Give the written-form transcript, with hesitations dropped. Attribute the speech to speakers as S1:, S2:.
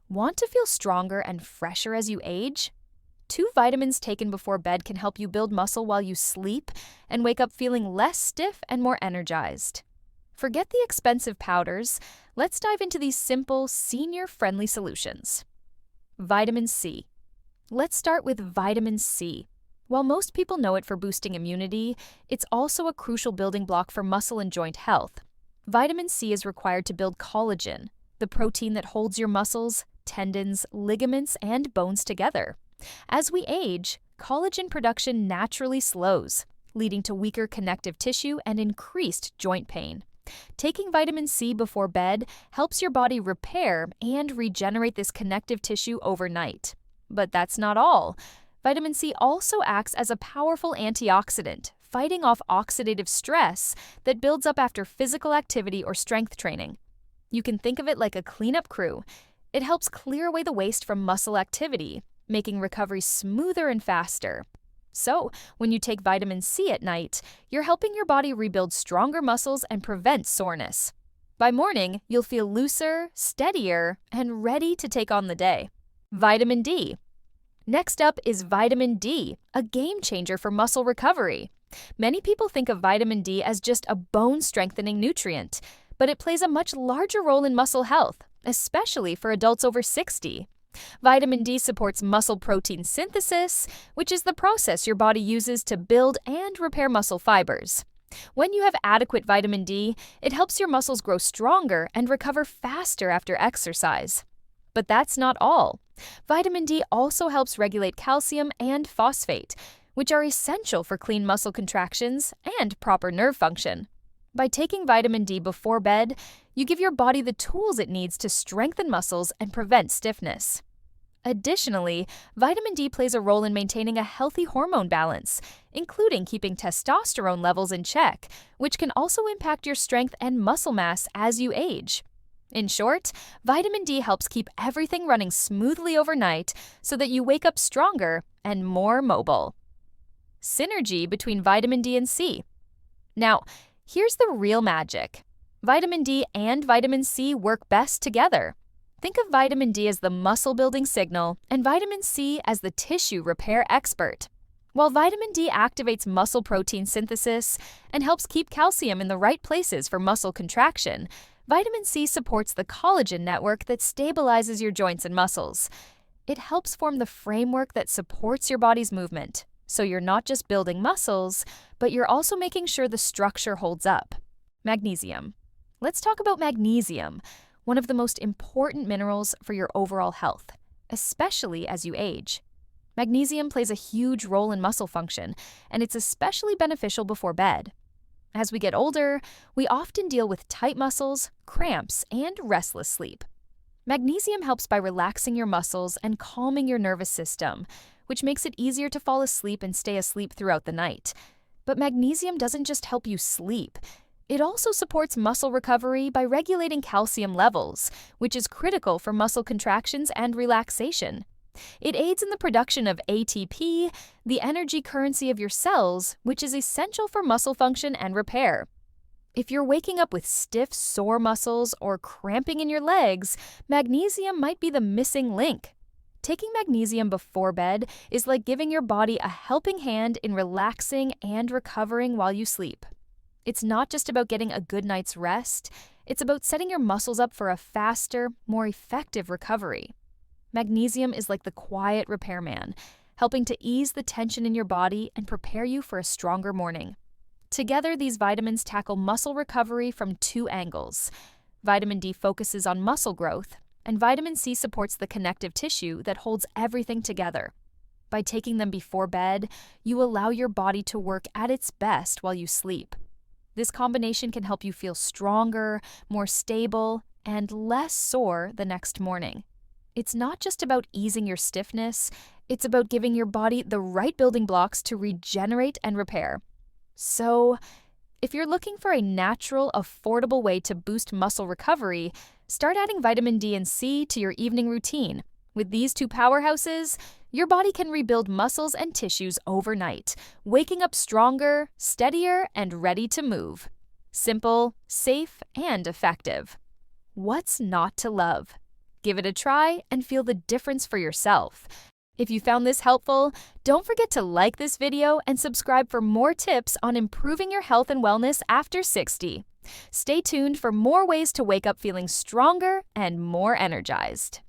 S1: Want to feel stronger and fresher as you age? 2 vitamins taken before bed can help you build muscle while you sleep and wake up feeling less stiff and more energized. Forget the expensive powders. Let's dive into these simple, senior-friendly solutions. Vitamin C. Let's start with vitamin C. While most people know it for boosting immunity, it's also a crucial building block for muscle and joint health. Vitamin C is required to build collagen, the protein that holds your muscles, tendons, ligaments, and bones together. As we age, collagen production naturally slows, leading to weaker connective tissue and increased joint pain. Taking vitamin C before bed helps your body repair and regenerate this connective tissue overnight. But that's not all. Vitamin C also acts as a powerful antioxidant, fighting off oxidative stress that builds up after physical activity or strength training. You can think of it like a cleanup crew. It helps clear away the waste from muscle activity, making recovery smoother and faster. So, when you take vitamin C at night, you're helping your body rebuild stronger muscles and prevent soreness. By morning, you'll feel looser, steadier, and ready to take on the day. Vitamin D. Next up is vitamin D, a game changer for muscle recovery. Many people think of vitamin D as just a bone-strengthening nutrient, but it plays a much larger role in muscle health, especially for adults over 60. Vitamin D supports muscle protein synthesis, which is the process your body uses to build and repair muscle fibers. When you have adequate vitamin D, it helps your muscles grow stronger and recover faster after exercise. But that's not all. Vitamin D also helps regulate calcium and phosphate, which are essential for clean muscle contractions and proper nerve function. By taking vitamin D before bed, you give your body the tools it needs to strengthen muscles and prevent stiffness. Additionally, vitamin D plays a role in maintaining a healthy hormone balance, including keeping testosterone levels in check, which can also impact your strength and muscle mass as you age. In short, vitamin D helps keep everything running smoothly overnight so that you wake up stronger and more mobile. Synergy between vitamin D and C. Now, here's the real magic. Vitamin D and vitamin C work best together. Think of vitamin D as the muscle-building signal and vitamin C as the tissue repair expert. While vitamin D activates muscle protein synthesis and helps keep calcium in the right places for muscle contraction, vitamin C supports the collagen network that stabilizes your joints and muscles. It helps form the framework that supports your body's movement, so you're not just building muscles, but you're also making sure the structure holds up. Magnesium. Let's talk about magnesium, one of the most important minerals for your overall health, especially as you age. Magnesium plays a huge role in muscle function, and it's especially beneficial before bed. As we get older, we often deal with tight muscles, cramps, and restless sleep. Magnesium helps by relaxing your muscles and calming your nervous system, which makes it easier to fall asleep and stay asleep throughout the night. But magnesium doesn't just help you sleep. It also supports muscle recovery by regulating calcium levels, which is critical for muscle contractions and relaxation. It aids in the production of ATP, the energy currency of your cells, which is essential for muscle function and repair. If you're waking up with stiff, sore muscles or cramping in your legs, magnesium might be the missing link. Taking magnesium before bed is like giving your body a helping hand in relaxing and recovering while you sleep. It's not just about getting a good night's rest, it's about setting your muscles up for a faster, more effective recovery. Magnesium is like the quiet repairman, helping to ease the tension in your body and prepare you for a stronger morning. Together, these vitamins tackle muscle recovery from 2 angles. Vitamin D focuses on muscle growth, and vitamin C supports the connective tissue that holds everything together. By taking them before bed, you allow your body to work at its best while you sleep. This combination can help you feel stronger, more stable, and less sore the next morning. It's not just about easing your stiffness, it's about giving your body the right building blocks to regenerate and repair. So, if you're looking for a natural, affordable way to boost muscle recovery, start adding vitamin D and C to your evening routine. With these 2 powerhouses, your body can rebuild muscles and tissues overnight, waking up stronger, steadier, and ready to move. Simple, safe, and effective. What's not to love? Give it a try and feel the difference for yourself. If you found this helpful, don't forget to like this video and subscribe for more tips on improving your health and wellness after 60. Stay tuned for more ways to wake up feeling stronger and more energized.